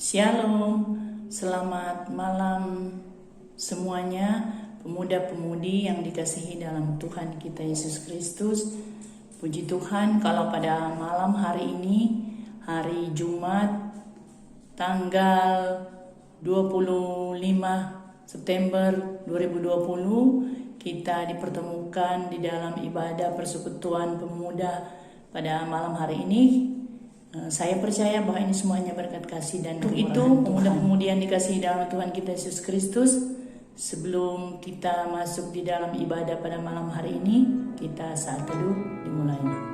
Shalom, selamat malam semuanya, pemuda-pemudi yang dikasihi dalam Tuhan kita Yesus Kristus. Puji Tuhan, kalau pada malam hari ini, hari Jumat, tanggal 25 September 2020, kita dipertemukan di dalam ibadah persekutuan pemuda pada malam hari ini. Saya percaya bahwa ini semuanya berkat kasih dan untuk itu pemuda-pemudi yang dikasihi dalam Tuhan kita Yesus Kristus, sebelum kita masuk di dalam ibadah pada malam hari ini, kita saat teduh dimulai.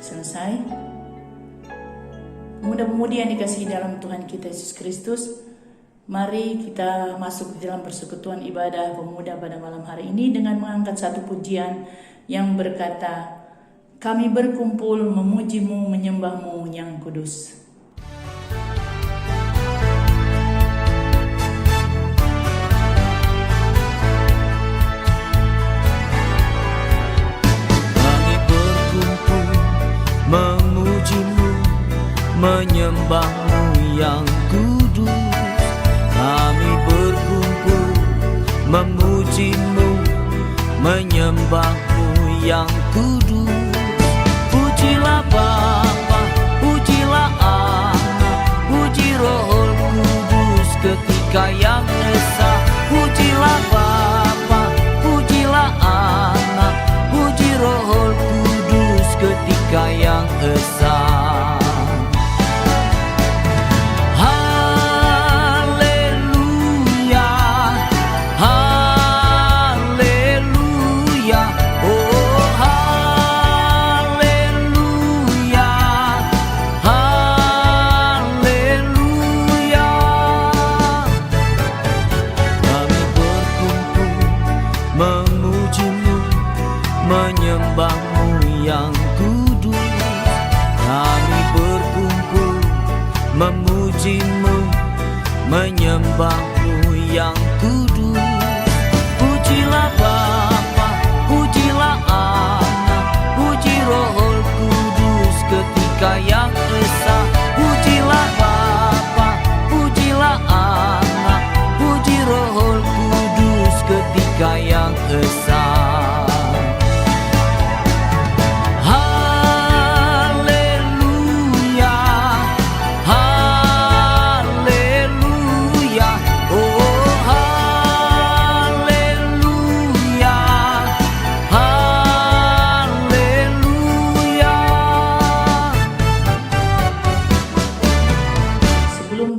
Selesai. Pemuda-pemudi yang dikasihi dalam Tuhan kita Yesus Kristus, mari kita masuk di dalam persekutuan ibadah pemuda pada malam hari ini dengan mengangkat satu pujian yang berkata, "Kami berkumpul memuji-Mu, menyembah-Mu yang kudus." Memuji-Mu, menyembah-Mu yang kudus. Kami berkumpul memuji-Mu, menyembah-Mu yang kudus. Pujilah Bapa, pujilah Anak, puji Roh Kudus ketika yang esa. Pujilah Bapa, pujilah Anak, puji Roh Kudus ketika yang esa. Haleluya, haleluya, oh haleluya, haleluya. Kami berkumpul memuji-Mu, menyembah-Mu yang kudus. Kami berkumpul memuji-Mu, menyembah-Mu yang kudus. Pujilah Bapa, pujilah Anak, puji Roh Kudus ketika yang esa. Pujilah Bapa, pujilah Anak, puji Roh Kudus ketika yang esa.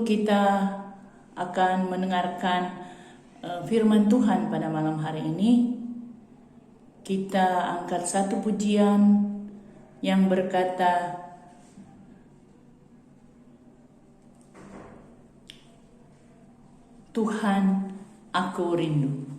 Kita akan mendengarkan firman Tuhan pada malam hari ini. Kita angkat satu pujian yang berkata, "Tuhan, aku rindu."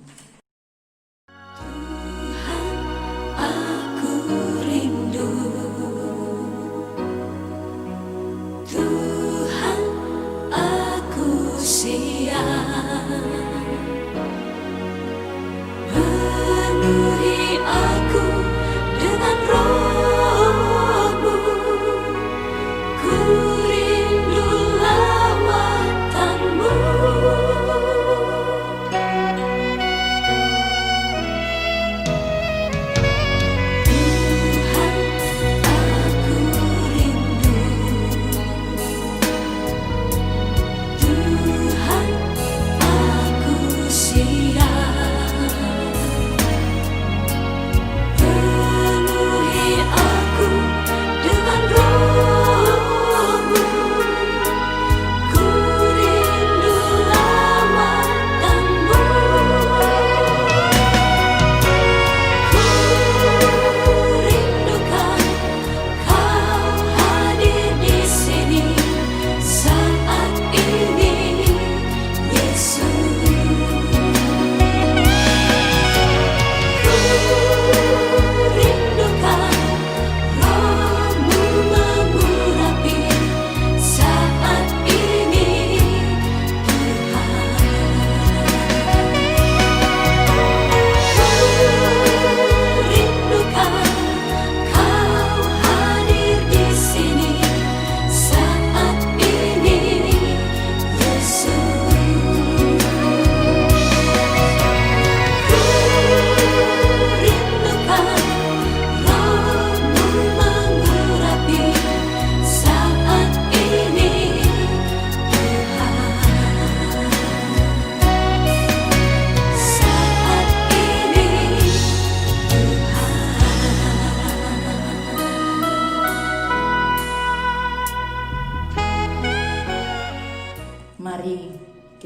Penuhi aku dengan Roh-Mu, ku rindu lawatan-Mu.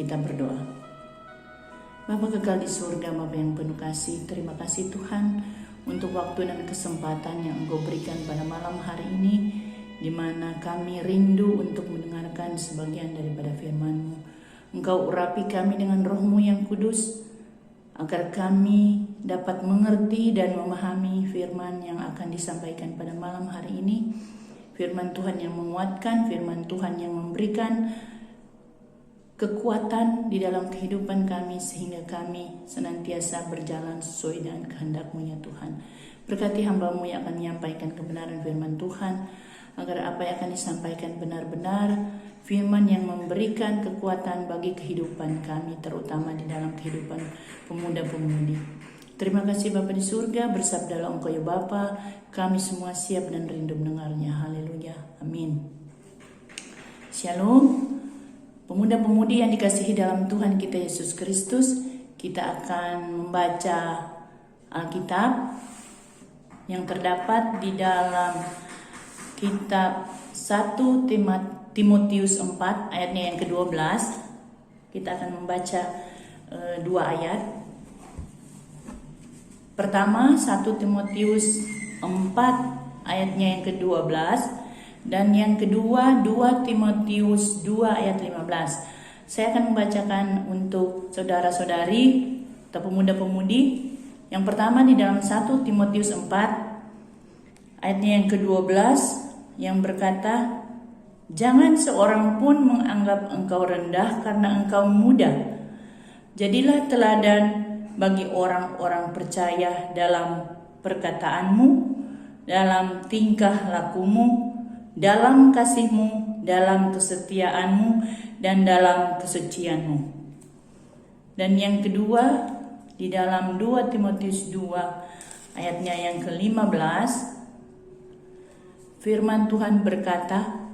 Kita berdoa. Bapa kekal di surga, Bapa yang penuh kasih, terima kasih Tuhan untuk waktu dan kesempatan yang Engkau berikan pada malam hari ini, di mana kami rindu untuk mendengarkan sebagian daripada firman-Mu. Engkau urapi kami dengan Roh-Mu yang kudus, agar kami dapat mengerti dan memahami firman yang akan disampaikan pada malam hari ini. Firman Tuhan yang menguatkan, firman Tuhan yang memberikan kekuatan di dalam kehidupan kami, sehingga kami senantiasa berjalan sesuai dengan kehendak-Mu ya Tuhan. Berkati hamba-Mu yang akan menyampaikan kebenaran firman Tuhan, agar apa yang akan disampaikan benar-benar firman yang memberikan kekuatan bagi kehidupan kami, terutama di dalam kehidupan pemuda-pemudi. Terima kasih Bapa di surga, bersabdalah Engkau ya Bapa, kami semua siap dan rindu mendengarnya. Haleluya, amin. Shalom. Pemuda-pemudi yang dikasihi dalam Tuhan kita Yesus Kristus, kita akan membaca Alkitab yang terdapat di dalam kitab 1 Timotius 4 ayatnya yang ke-12. Kita akan membaca 2 ayat. Pertama 1 Timotius 4 ayatnya yang ke-12. Dan yang kedua 2 Timotius 2 ayat 15. Saya akan membacakan untuk saudara-saudari atau pemuda-pemudi. Yang pertama di dalam 1 Timotius 4 ayatnya yang ke-12 yang berkata, "Jangan seorang pun menganggap engkau rendah karena engkau muda. Jadilah teladan bagi orang-orang percaya dalam perkataanmu, dalam tingkah lakumu, dalam kasihmu, dalam kesetiaanmu, dan dalam kesucianmu." Dan yang kedua di dalam 2 Timotius 2 ayatnya yang ke-15, firman Tuhan berkata,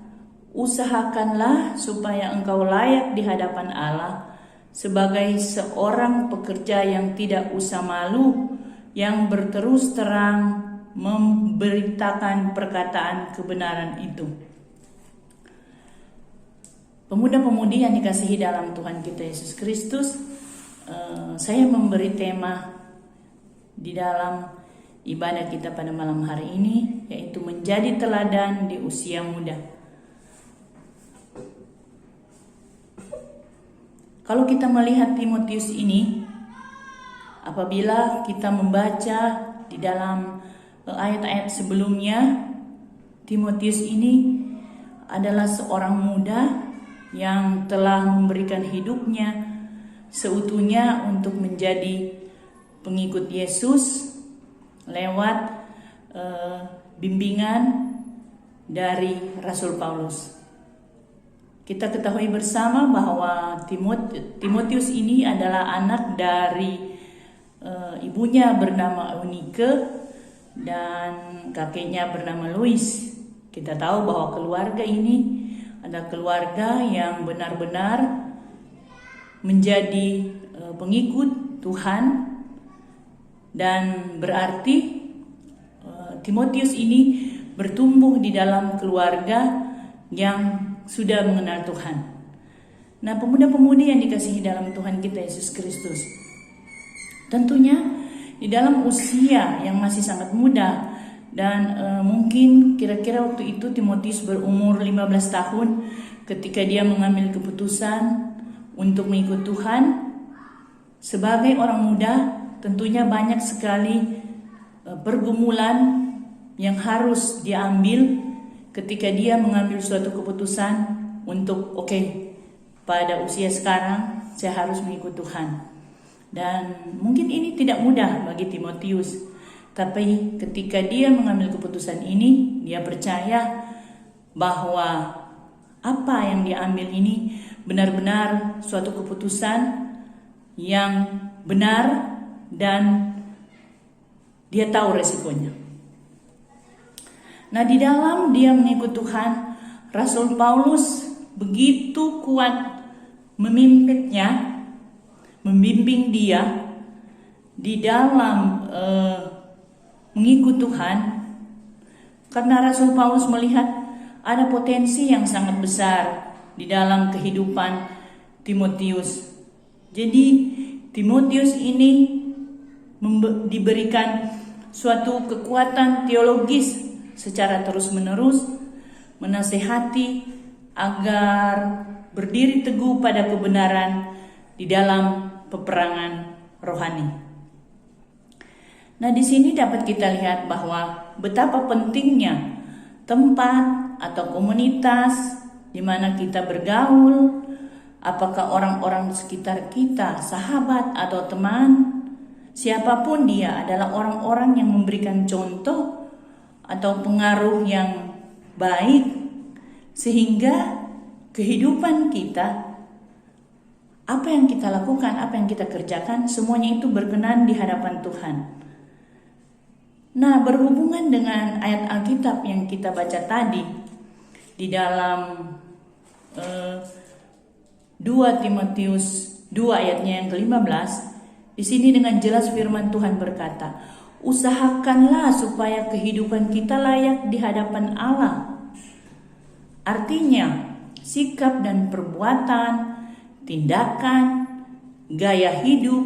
"Usahakanlah supaya engkau layak di hadapan Allah sebagai seorang pekerja yang tidak usah malu, yang berterus terang memberitakan perkataan kebenaran itu." Pemuda-pemudi yang dikasihi dalam Tuhan kita Yesus Kristus, saya memberi tema di dalam ibadah kita pada malam hari ini, yaitu menjadi teladan di usia muda. Kalau kita melihat Timotius ini, apabila kita membaca di dalam ayat-ayat sebelumnya, Timotius ini adalah seorang muda yang telah memberikan hidupnya seutuhnya untuk menjadi pengikut Yesus lewat bimbingan dari Rasul Paulus. Kita ketahui bersama bahwa Timotius ini adalah anak dari ibunya bernama Eunike dan kakeknya bernama Lois. Kita tahu bahwa keluarga ini adalah keluarga yang benar-benar menjadi pengikut Tuhan, dan berarti Timotius ini bertumbuh di dalam keluarga yang sudah mengenal Tuhan. Nah, pemuda-pemudi yang dikasihi dalam Tuhan kita Yesus Kristus, tentunya di dalam usia yang masih sangat muda, dan mungkin kira-kira waktu itu Timotius berumur 15 tahun ketika dia mengambil keputusan untuk mengikut Tuhan. Sebagai orang muda, tentunya banyak sekali pergumulan yang harus diambil ketika dia mengambil suatu keputusan untuk pada usia sekarang saya harus mengikut Tuhan. Dan mungkin ini tidak mudah bagi Timotius, tapi ketika dia mengambil keputusan ini, dia percaya bahwa apa yang diambil ini benar-benar suatu keputusan yang benar dan dia tahu resikonya. Nah, di dalam dia mengikut Tuhan, Rasul Paulus begitu kuat membimbing dia di dalam mengikut Tuhan, karena Rasul Paulus melihat ada potensi yang sangat besar di dalam kehidupan Timotius. Jadi Timotius ini diberikan suatu kekuatan teologis secara terus-menerus menasehati agar berdiri teguh pada kebenaran di dalam peperangan rohani. Nah, di sini dapat kita lihat bahwa betapa pentingnya tempat atau komunitas di mana kita bergaul. Apakah orang-orang di sekitar kita, sahabat atau teman, siapapun dia adalah orang-orang yang memberikan contoh atau pengaruh yang baik, sehingga kehidupan kita, apa yang kita lakukan, apa yang kita kerjakan, semuanya itu berkenan di hadapan Tuhan. Nah, berhubungan dengan ayat Alkitab yang kita baca tadi di dalam 2 Timotius 2 ayatnya yang ke-15, di sini dengan jelas firman Tuhan berkata, usahakanlah supaya kehidupan kita layak di hadapan Allah. Artinya, sikap dan perbuatan, tindakan, gaya hidup,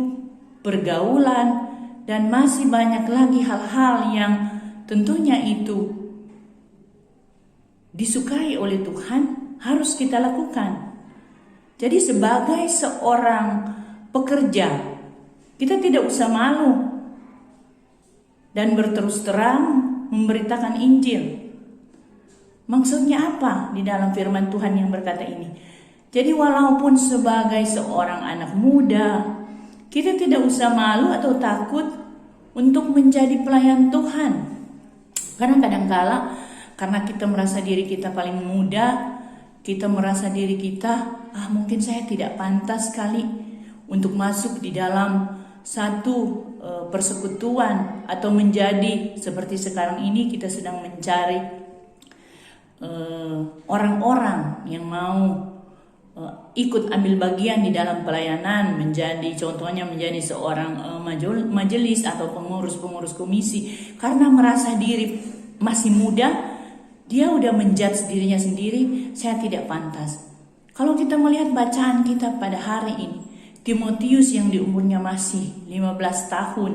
pergaulan, dan masih banyak lagi hal-hal yang tentunya itu disukai oleh Tuhan harus kita lakukan. Jadi sebagai seorang pekerja, kita tidak usah malu dan berterus terang memberitakan Injil. Maksudnya apa di dalam firman Tuhan yang berkata ini? Jadi walaupun sebagai seorang anak muda, kita tidak usah malu atau takut untuk menjadi pelayan Tuhan. Karena kadang-kala karena kita merasa diri kita paling muda, kita merasa diri kita, mungkin saya tidak pantas sekali untuk masuk di dalam satu persekutuan atau menjadi seperti sekarang ini kita sedang mencari orang-orang yang mau ikut ambil bagian di dalam pelayanan, contohnya menjadi seorang majelis atau pengurus komisi. Karena merasa diri masih muda, dia udah menjudge dirinya sendiri, saya tidak pantas. Kalau kita melihat bacaan kita pada hari ini, Timotius yang di umurnya masih 15 tahun,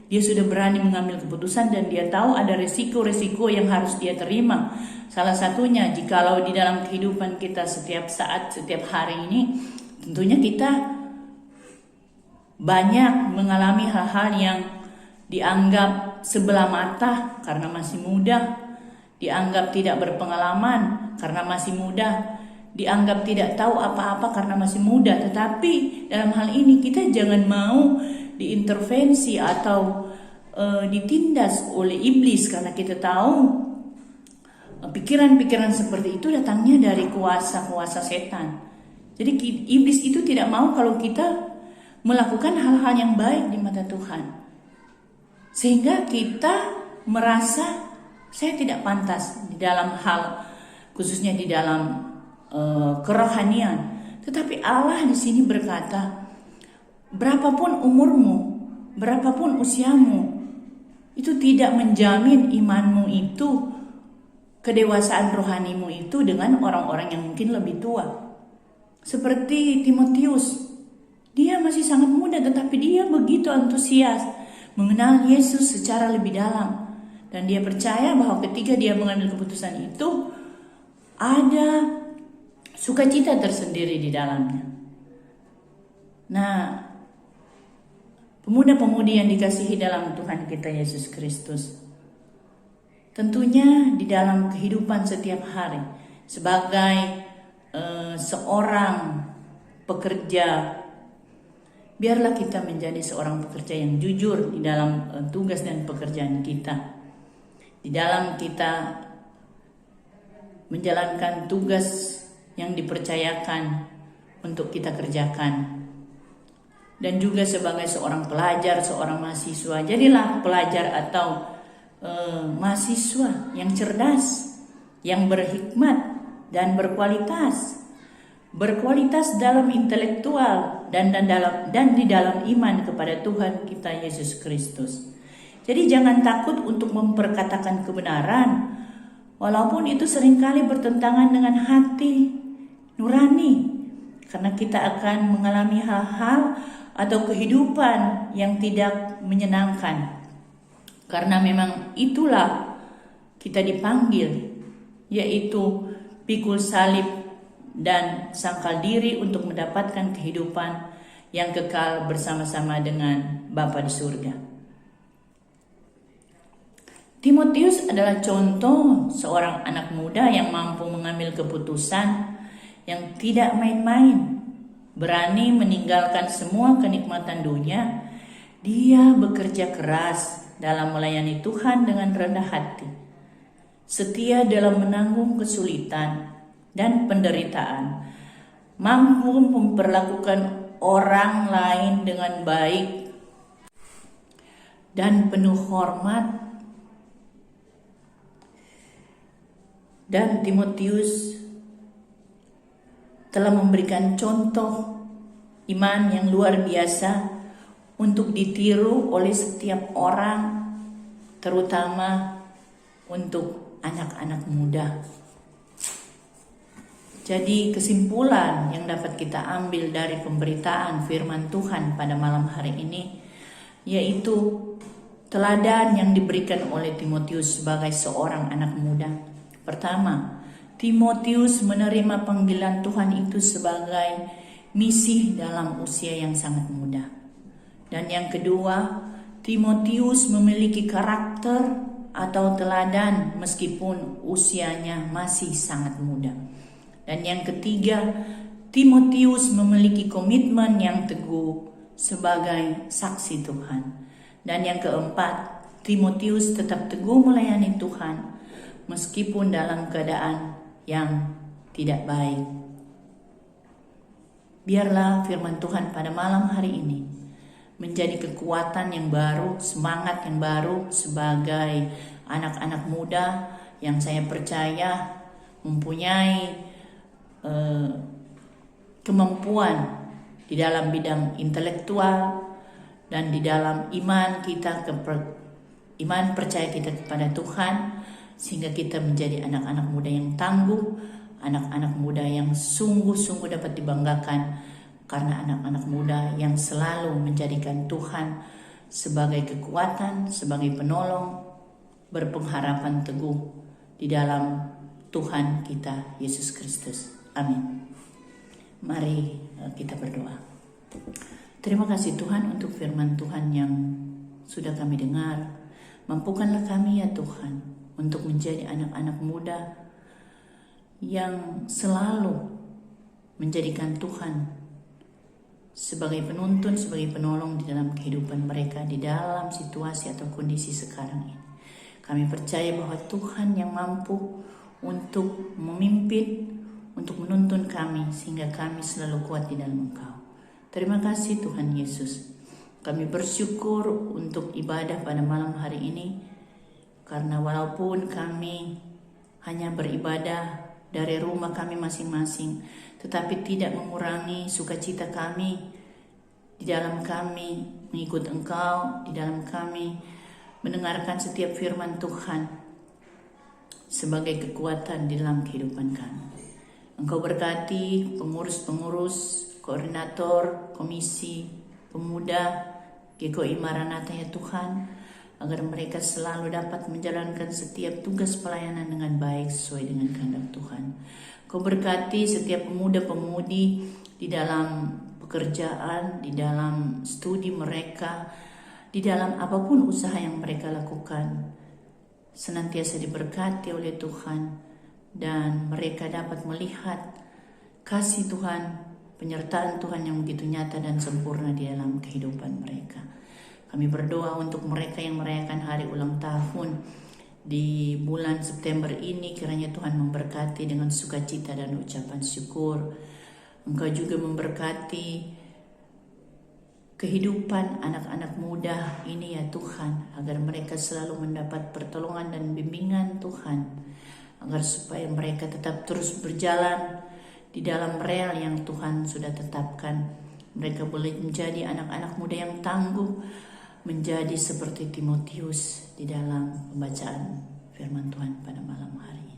dia sudah berani mengambil keputusan dan dia tahu ada resiko-resiko yang harus dia terima. Salah satunya, jikalau di dalam kehidupan kita setiap saat, setiap hari ini, tentunya kita banyak mengalami hal-hal yang dianggap sebelah mata karena masih muda, dianggap tidak berpengalaman karena masih muda, dianggap tidak tahu apa-apa karena masih muda. Tetapi dalam hal ini kita jangan mau diintervensi atau ditindas oleh iblis, karena kita tahu pikiran-pikiran seperti itu datangnya dari kuasa-kuasa setan. Jadi iblis itu tidak mau kalau kita melakukan hal-hal yang baik di mata Tuhan, sehingga kita merasa saya tidak pantas di dalam hal, khususnya di dalam kerohanian. Tetapi Allah di sini berkata, berapapun umurmu, berapapun usiamu, itu tidak menjamin imanmu itu, kedewasaan rohanimu itu dengan orang-orang yang mungkin lebih tua. Seperti Timotius, dia masih sangat muda tetapi dia begitu antusias mengenal Yesus secara lebih dalam. Dan dia percaya bahwa ketika dia mengambil keputusan itu, ada sukacita tersendiri di dalamnya. Nah, pemuda-pemudi yang dikasihi dalam Tuhan kita Yesus Kristus, tentunya di dalam kehidupan setiap hari, sebagai seorang pekerja, biarlah kita menjadi seorang pekerja yang jujur di dalam tugas dan pekerjaan kita. Di dalam kita menjalankan tugas yang dipercayakan untuk kita kerjakan. Dan juga sebagai seorang pelajar, seorang mahasiswa, jadilah pelajar atau mahasiswa yang cerdas, yang berhikmat dan berkualitas. Berkualitas dalam intelektual dan di dalam iman kepada Tuhan kita Yesus Kristus. Jadi jangan takut untuk memperkatakan kebenaran, walaupun itu seringkali bertentangan dengan hati nurani. karena kita akan mengalami hal-hal atau kehidupan yang tidak menyenangkan. Karena memang itulah kita dipanggil, yaitu pikul salib dan sangkal diri untuk mendapatkan kehidupan yang kekal bersama-sama dengan Bapa di surga. Timotius adalah contoh seorang anak muda yang mampu mengambil keputusan yang tidak main-main, berani meninggalkan semua kenikmatan dunia. Dia bekerja keras dalam melayani Tuhan dengan rendah hati, setia dalam menanggung kesulitan dan penderitaan, mampu memperlakukan orang lain dengan baik dan penuh hormat. Dan Timotius telah memberikan contoh iman yang luar biasa untuk ditiru oleh setiap orang, terutama untuk anak-anak muda. Jadi kesimpulan yang dapat kita ambil dari pemberitaan firman Tuhan pada malam hari ini, yaitu teladan yang diberikan oleh Timotius sebagai seorang anak muda. Pertama, Timotius menerima panggilan Tuhan itu sebagai misi dalam usia yang sangat muda. Dan yang kedua, Timotius memiliki karakter atau teladan meskipun usianya masih sangat muda. Dan yang ketiga, Timotius memiliki komitmen yang teguh sebagai saksi Tuhan. Dan yang keempat, Timotius tetap teguh melayani Tuhan meskipun dalam keadaan yang tidak baik. Biarlah firman Tuhan pada malam hari ini menjadi kekuatan yang baru, semangat yang baru sebagai anak-anak muda yang saya percaya mempunyai kemampuan di dalam bidang intelektual dan di dalam iman kita, iman percaya kita kepada Tuhan, sehingga kita menjadi anak-anak muda yang tangguh, anak-anak muda yang sungguh-sungguh dapat dibanggakan, karena anak-anak muda yang selalu menjadikan Tuhan sebagai kekuatan, sebagai penolong, berpengharapan teguh di dalam Tuhan kita Yesus Kristus. Amin. Mari kita berdoa. Terima kasih Tuhan untuk firman Tuhan yang sudah kami dengar. Mampukanlah kami ya Tuhan untuk menjadi anak-anak muda yang selalu menjadikan Tuhan sebagai penuntun, sebagai penolong di dalam kehidupan mereka di dalam situasi atau kondisi sekarang ini. Kami percaya bahwa Tuhan yang mampu untuk memimpin, untuk menuntun kami sehingga kami selalu kuat di dalam Engkau. Terima kasih Tuhan Yesus. Kami bersyukur untuk ibadah pada malam hari ini, karena walaupun kami hanya beribadah dari rumah kami masing-masing, tetapi tidak mengurangi sukacita kami di dalam kami mengikut Engkau, di dalam kami mendengarkan setiap firman Tuhan sebagai kekuatan di dalam kehidupan kami. Engkau berkati pengurus-pengurus, koordinator, komisi, pemuda, GKI Maranatha ya Tuhan, agar mereka selalu dapat menjalankan setiap tugas pelayanan dengan baik sesuai dengan kehendak Tuhan. Kau berkati setiap pemuda-pemudi di dalam pekerjaan, di dalam studi mereka, di dalam apapun usaha yang mereka lakukan, senantiasa diberkati oleh Tuhan, dan mereka dapat melihat kasih Tuhan, penyertaan Tuhan yang begitu nyata dan sempurna di dalam kehidupan mereka. Kami berdoa untuk mereka yang merayakan hari ulang tahun di bulan September ini, kiranya Tuhan memberkati dengan sukacita dan ucapan syukur. Engkau juga memberkati kehidupan anak-anak muda ini ya Tuhan, agar mereka selalu mendapat pertolongan dan bimbingan Tuhan, agar supaya mereka tetap terus berjalan di dalam rel yang Tuhan sudah tetapkan. Mereka boleh menjadi anak-anak muda yang tangguh, menjadi seperti Timotius di dalam pembacaan firman Tuhan pada malam hari ini.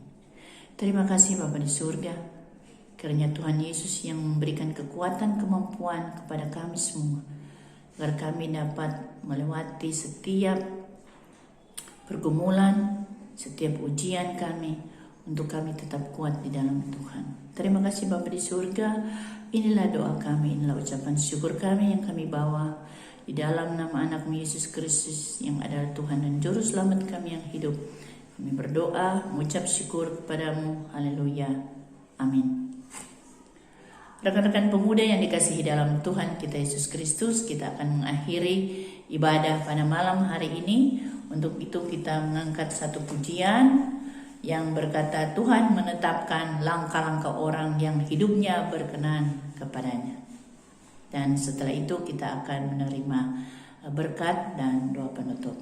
Terima kasih Bapa di surga, Kiranya Tuhan Yesus yang memberikan kekuatan kemampuan kepada kami semua, agar kami dapat melewati setiap pergumulan, setiap ujian kami, untuk kami tetap kuat di dalam Tuhan. Terima kasih Bapa di surga. Inilah doa kami, inilah ucapan syukur kami yang kami bawa di dalam nama anak-Mu Yesus Kristus yang adalah Tuhan dan Juru Selamat kami yang hidup. Kami berdoa, mengucap syukur kepadamu. Haleluya. Amin. Rekan-rekan pemuda yang dikasihi dalam Tuhan kita Yesus Kristus, kita akan mengakhiri ibadah pada malam hari ini. Untuk itu kita mengangkat satu pujian yang berkata, Tuhan menetapkan langkah-langkah orang yang hidupnya berkenan kepadanya. Dan setelah itu kita akan menerima berkat dan doa penutup.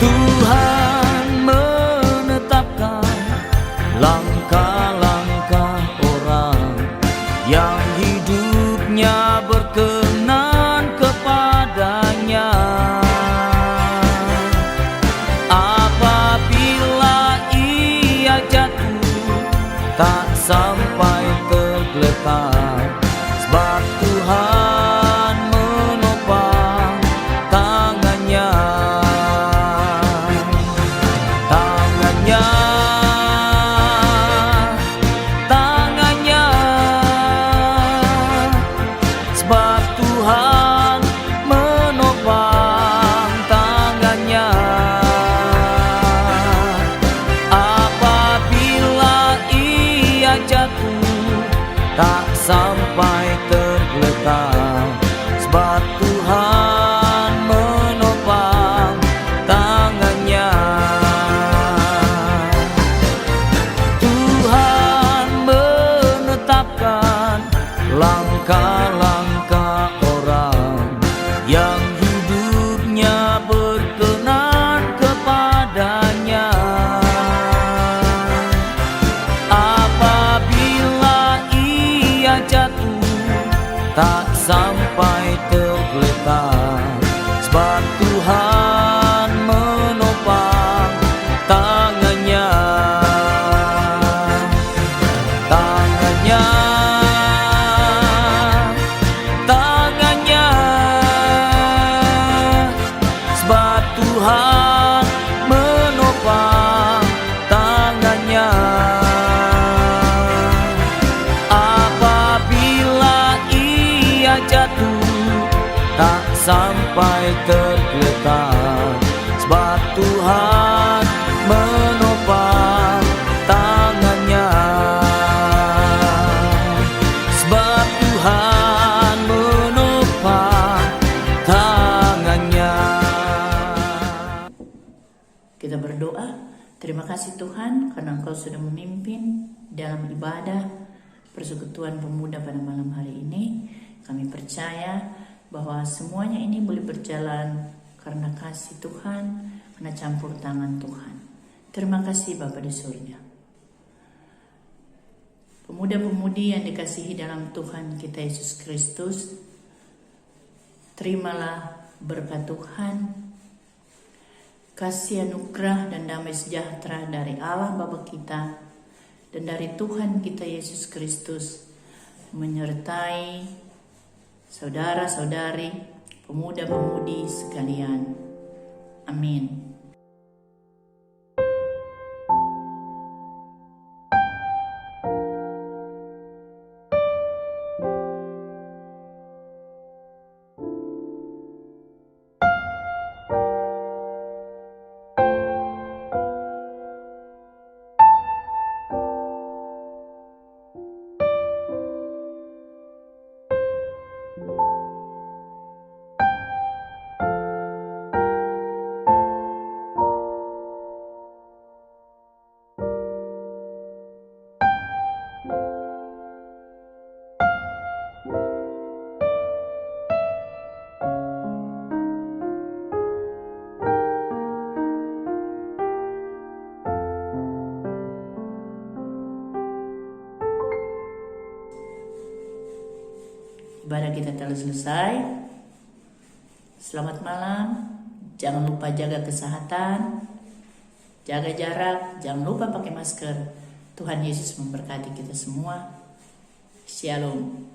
Tuhan menetapkan langkah-langkah orang yang hidupnya berkenan kepadanya. Apabila ia jatuh, tak sampai tergeletak, sebab Tuhan menopang tangannya. Sebab Tuhan menopang tangannya. Apabila ia jatuh, tak sampai tergeletak, sebab Tuhan menopang tangannya. Tuhan menetapkan langkah-langkah orang yang hidupnya berkenan kepadanya. Apabila ia jatuh, tak sampai tergeletak, sebab Tuhan menopang tangannya. Sebab Tuhan menopang tangannya. Apabila ia jatuh, tak sampai tergeletak, sebab Tuhan menopang tangannya. Sebab Tuhan menopang tangannya. Kita berdoa, terima kasih Tuhan karena Engkau sudah memimpin dalam ibadah persekutuan pemuda pada malam hari ini. Kami percaya bahwa semuanya ini boleh berjalan karena kasih Tuhan, karena campur tangan Tuhan. Terima kasih Bapa di surga. Pemuda-pemudi yang dikasihi dalam Tuhan kita Yesus Kristus, terimalah berkat Tuhan, kasih anugerah dan damai sejahtera dari Allah Bapa kita dan dari Tuhan kita Yesus Kristus menyertai saudara-saudari, pemuda-pemudi sekalian. Amin. ibadah kita telah selesai. Selamat malam. Jangan lupa jaga kesehatan, jaga jarak, jangan lupa pakai masker. Tuhan Yesus memberkati kita semua. Shalom.